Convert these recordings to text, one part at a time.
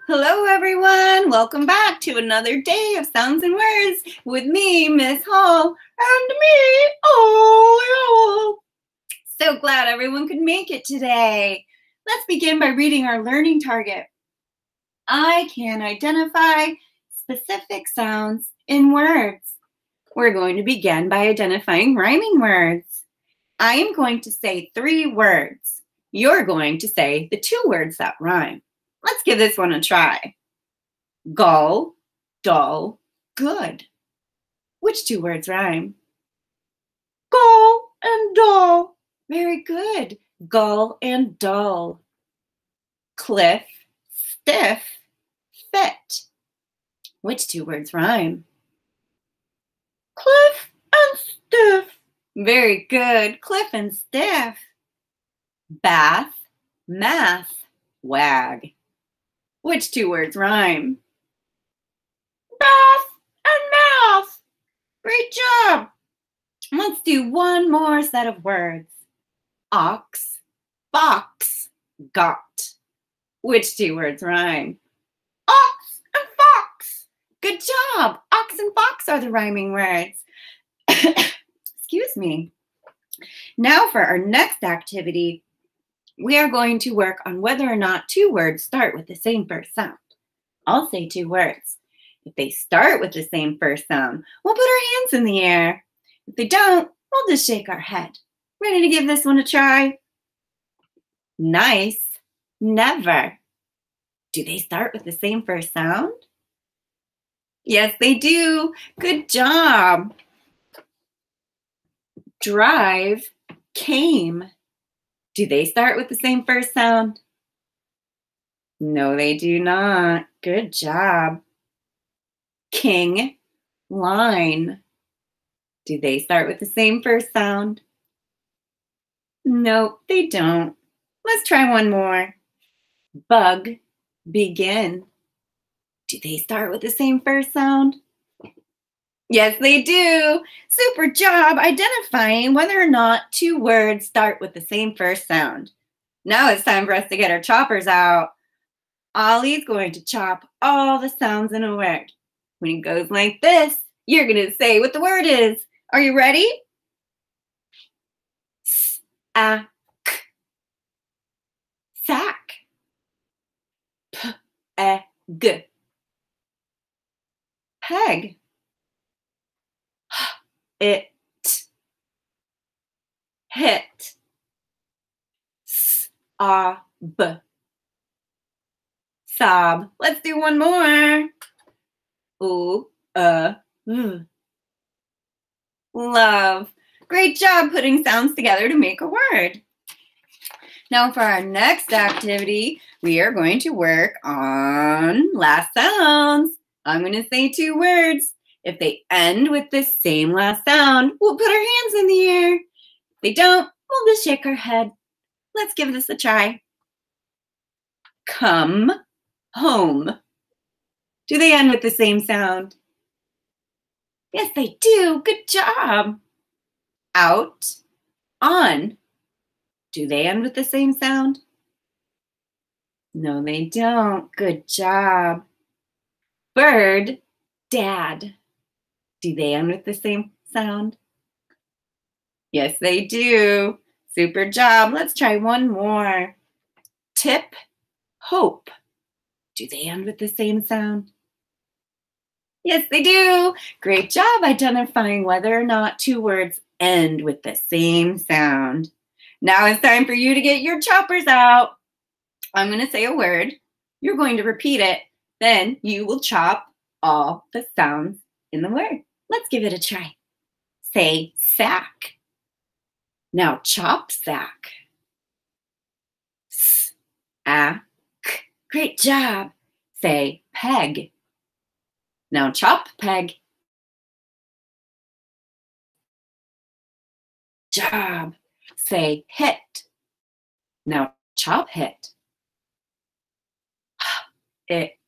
Hello, everyone. Welcome back to another day of sounds and words with me, Miss Hall, and me, Ollie. So glad everyone could make it today. Let's begin by reading our learning target. I can identify specific sounds in words. We're going to begin by identifying rhyming words. I am going to say 3 words. You're going to say the 2 words that rhyme. Let's give this one a try. Gull, dull, good. Which 2 words rhyme? Gull and dull. Very good. Gull and dull. Cliff, stiff, fit. Which 2 words rhyme? Cliff and stiff. Very good. Cliff and stiff. Bath, math, wag. Which 2 words rhyme? Bath and math. Great job. Let's do one more set of words. Ox, fox, got. Which 2 words rhyme? Ox and fox. Good job. Ox and fox are the rhyming words. Excuse me. Now for our next activity, we are going to work on whether or not 2 words start with the same first sound. I'll say 2 words. If they start with the same first sound, we'll put our hands in the air. If they don't, we'll just shake our head. Ready to give this one a try? Nice, never. Do they start with the same first sound? Yes, they do. Good job. Drive, came. Do they start with the same first sound? No, they do not. Good job. King, line. Do they start with the same first sound? No, they don't. Let's try one more. Bug, begin. Do they start with the same first sound? Yes, they do. Super job identifying whether or not 2 words start with the same first sound. Now it's time for us to get our choppers out. Ollie's going to chop all the sounds in a word. When it goes like this, you're going to say what the word is. Are you ready? S-a-k. Sack. P-e-g. Peg. It. Hit. S-a-b. Sob. Let's do one more. Ooh-v. Love. Great job putting sounds together to make a word. Now for our next activity, we are going to work on last sounds. I'm going to say 2 words. If they end with the same last sound, we'll put our hands in the air. If they don't, we'll just shake our head. Let's give this a try. Come home. Do they end with the same sound? Yes, they do. Good job. Out, on. Do they end with the same sound? No, they don't. Good job. Bird, dad. Do they end with the same sound? Yes, they do. Super job. Let's try one more. Tip, hope. Do they end with the same sound? Yes, they do. Great job identifying whether or not 2 words end with the same sound. Now it's time for you to get your choppers out. I'm going to say a word. You're going to repeat it. Then you will chop all the sounds in the word. Let's give it a try. Say sack. Now chop sack. S-a-k. Great job. Say peg. Now chop peg. Job. Say hit. Now chop hit. It.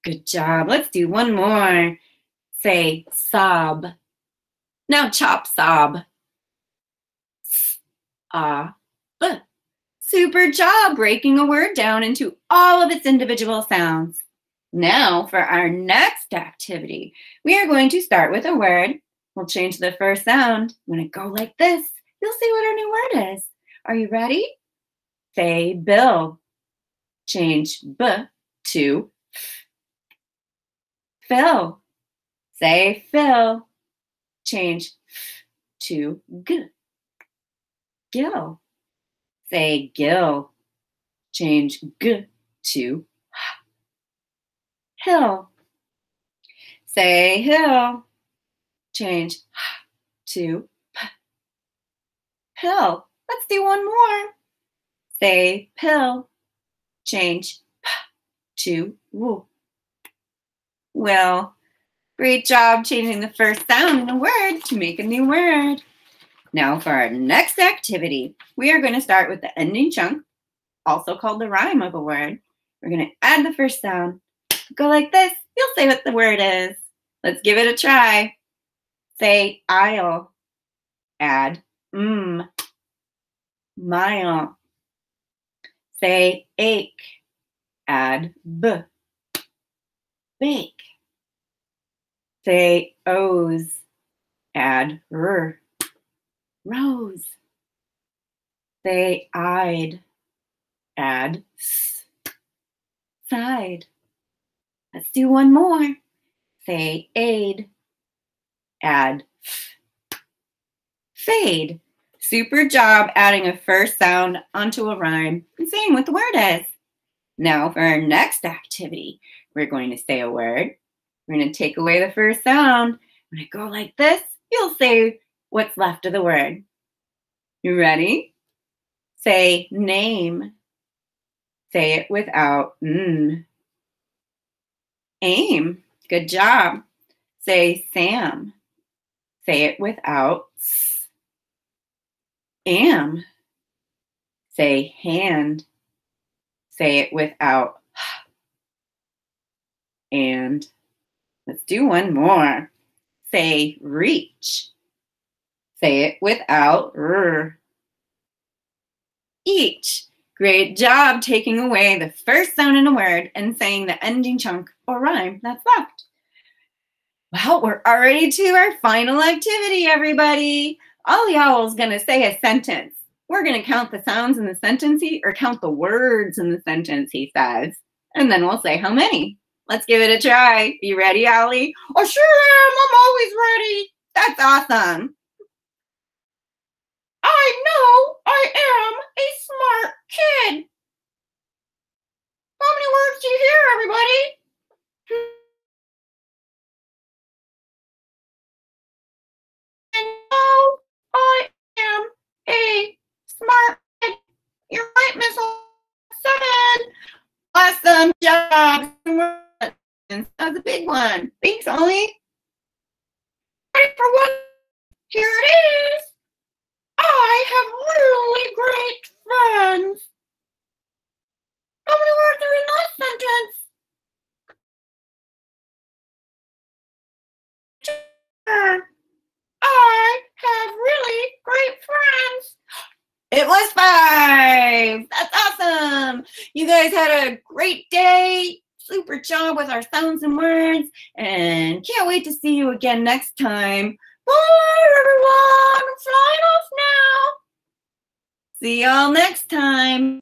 Good job. Let's do one more. Say sob. Now chop sob. S-a-b. Super job breaking a word down into all of its individual sounds. Now for our next activity, we are going to start with a word. We'll change the first sound. When it go like this, you'll see what our new word is. Are you ready? Say bill. Change B to F. Fill. Say fill. Change F to G. Gill. Say gill. Change G to H. Hill. Say hill. Change H to P. Pill. Let's do one more. Say pill. Change P to W. Well, great job changing the first sound in a word to make a new word. Now for our next activity, we are going to start with the ending chunk, also called the rhyme of a word. We're going to add the first sound. Go like this. You'll say what the word is. Let's give it a try. Say aisle. Add mile. Say ache. Add b. Bake. Say O's. Add r. Rose. Say eyed. Add s. Side. Let's do one more. Say aid. Add f. Fade. Super job adding a first sound onto a rhyme and saying what the word is. Now for our next activity, we're going to say a word. We're going to take away the first sound. When I go like this, you'll say what's left of the word. You ready? Say name. Say it without Aim. Good job. Say Sam. Say it without s. Am. Say hand. Say it without h. And let's do one more. Say reach. Say it without r. Each. Great job taking away the first sound in a word and saying the ending chunk or rhyme that's left. Well, we're already to our final activity, everybody. Ollie Owl's going to say a sentence. We're going to count the sounds in the sentence or count the words in the sentence he says, and then we'll say how many. Let's give it a try. You ready, Ollie? Oh, sure am. I'm always ready. That's awesome. I know I am a smart kid. How many words do you hear, everybody? I know I am a smart kid. You're right, Miss Olsen. Awesome job. That was a big one. Thanks, Ollie. Ready for one? Here it is. I have really great friends. How many words are in that sentence? I have really great friends. It was 5. That's awesome. You guys had a great day. Super job with our sounds and words. And can't wait to see you again next time. Bye, everyone. I'm flying off now. See y'all next time.